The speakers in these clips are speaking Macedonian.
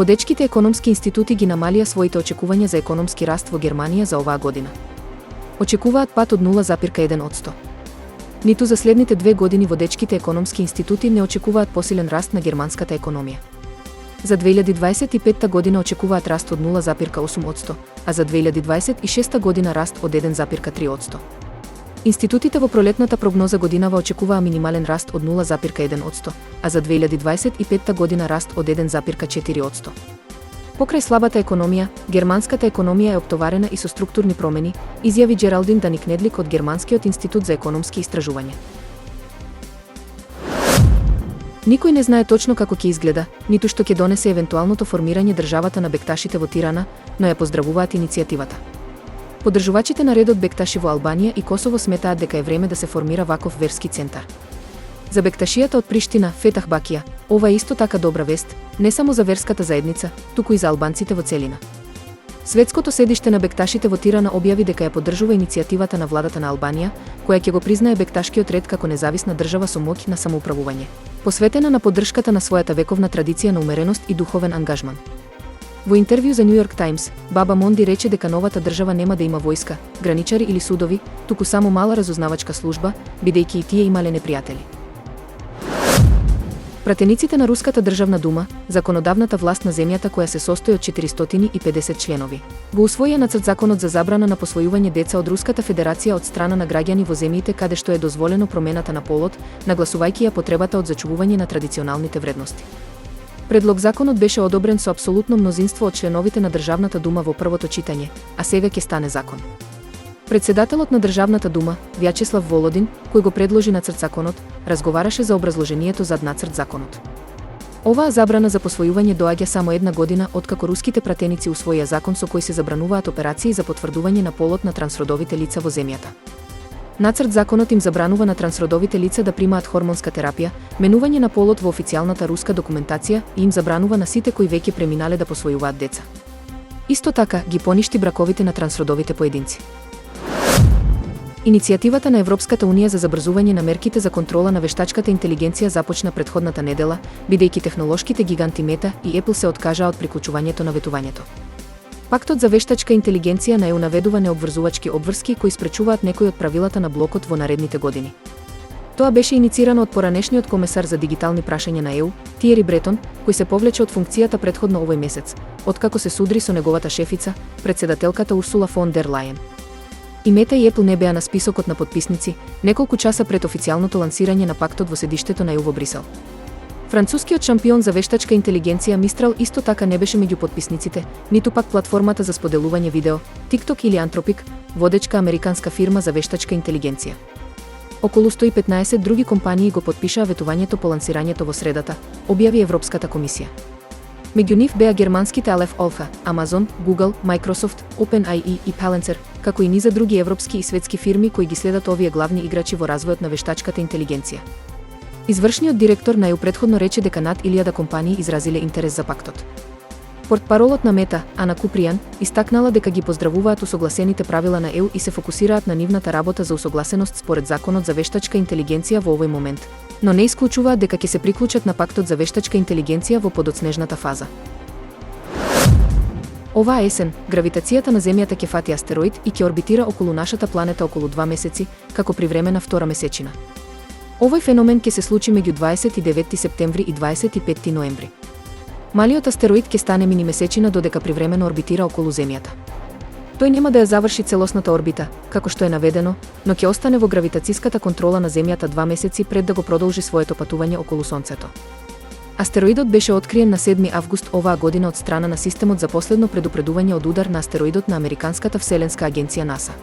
Водечките економски институти ги намалија своите очекувања за економски раст во Германија за оваа година. Очекуваат пад од 0,1%. Ниту за следните 2 години водечките економски институти не очекуваат посилен раст на германската економија. За 2025 година очекуваат раст од 0,8%, а за 2026 година раст од 1,3%. Институтите во пролетната прогноза годинава очекуваа минимален раст од 0,1%, а за 2025 година раст од 1,4%. Покрај слабата економија, германската економија е оптоварена и со структурни промени, изјави Джералдин Даник-Недлик од Германскиот институт за економски истражувања. Никој не знае точно како ќе изгледа, ниту што ќе донесе евентуалното формирање државата на бекташите во Тирана, но ја поздравуваат иницијативата. Поддржувачите на редот бекташи во Албанија и Косово сметаат дека е време да се формира ваков верски центар. За бекташијата од Приштина, Фетах Бакија, ова е исто така добра вест, не само за верската заедница, туку и за албанците во целина. Светското седиште на бекташите во Тирана објави дека ја поддржува иницијативата на владата на Албанија, која ќе го признае бекташкиот ред како независна држава со моќ на самоуправување, посветена на поддршката на својата вековна традиција на умереност и духовен ангажман. Во интервју за New York Times, Баба Монди рече дека новата држава нема да има војска, граничари или судови, туку само мала разузнавачка служба, бидејќи и тие имале непријатели. Пратениците на Руската државна дума, законодавната власт на земјата која се состои од 450 членови, го усвоија нацрт законот за забрана на посвојување деца од Руската федерација од страна на граѓани во земјите каде што е дозволено промената на полот, нагласувајќи ја потребата од зачувување на традиционалните вредности. Предлог законот беше одобрен со апсолутно мнозинство од членовите на Државната дума во првото читање, а сега ќе стане закон. Председателот на Државната дума, Вјачеслав Володин, кој го предложи нацрт законот, разговараше за образложението зад нацрт законот. Оваа забрана за посвојување доаѓа само една година откако руските пратеници усвоија закон со кој се забрануваат операции за потврдување на полот на трансродовите лица во земјата. Нацрт законот им забранува на трансродовите лица да примаат хормонска терапија, менување на полот во официјалната руска документација и им забранува на сите кои веќе преминале да посвојуваат деца. Исто така ги поништи браковите на трансродовите поединци. Иницијативата на Европската унија за забрзување на мерките за контрола на вештачката интелигенција започна претходната недела, бидејќи технолошките гиганти Мета и Apple се откажаа од приклучувањето на ветувањето. Пактот за вештачка интелигенција на ЕУ наведува необврзувачки обврски кои спречуваат некои од правилата на блокот во наредните години. Тоа беше иницирано од поранешниот комесар за дигитални прашања на ЕУ, Тиери Бретон, кој се повлече од функцијата претходно овој месец, откако се судри со неговата шефица, претседателката Урсула фон дер Лајен. И Мета и Apple не беа на списокот на потписници, неколку часа пред официјалното лансирање на пактот во седиштето на ЕУ во Брисел. Францускиот шампион за вештачка интелигенција Мистрал исто така не беше меѓу потписниците, ниту пак платформата за споделување видео, TikTok или Anthropic, водечка американска фирма за вештачка интелигенција. Околу 115 други компании го потпишаа ветувањето по лансирањето во средата, објави Европската комисија. Меѓу нив беа германските Aleph Alpha, Amazon, Google, Microsoft, OpenAI и Palantir, како и низа други европски и светски фирми кои ги следат овие главни играчи во развојот на вештачката интелигенција. Извршниот директор на ЕУ претходно рече дека над 1000 компании изразиле интерес за пактот. Портпаролот на Мета, Ана Купријан, истакнала дека ги поздравуваат усогласените правила на ЕУ и се фокусираат на нивната работа за усогласеност според законот за вештачка интелигенција во овој момент, но не исклучуваат дека ќе се приклучат на пактот за вештачка интелигенција во подоцнежната фаза. Оваа есен, гравитацијата на Земјата ќе фати астероид и ќе орбитира околу нашата планета околу 2 месеци, како привремена втора месечина. Овој феномен ќе се случи меѓу 29 септември и 25 ноември. Малиот астероид ќе стане мини месечина додека привремено орбитира околу Земјата. Тој нема да ја заврши целосната орбита, како што е наведено, но ќе остане во гравитацијската контрола на Земјата 2 месеци пред да го продолжи своето патување околу Сонцето. Астероидот беше откриен на 7 август оваа година од страна на системот за последно предупредување од удар на астероидот на Американската вселенска агенција НАСА.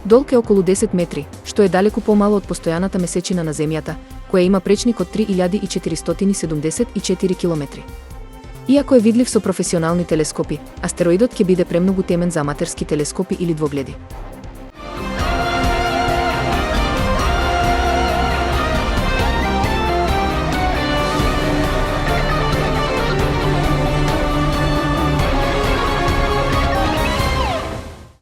Долг е околу 10 метри, што е далеку помало од постојаната месечина на Земјата, која има пречник од 3474 километри. Иако е видлив со професионални телескопи, астероидот ќе биде премногу темен за аматерски телескопи или двогледи.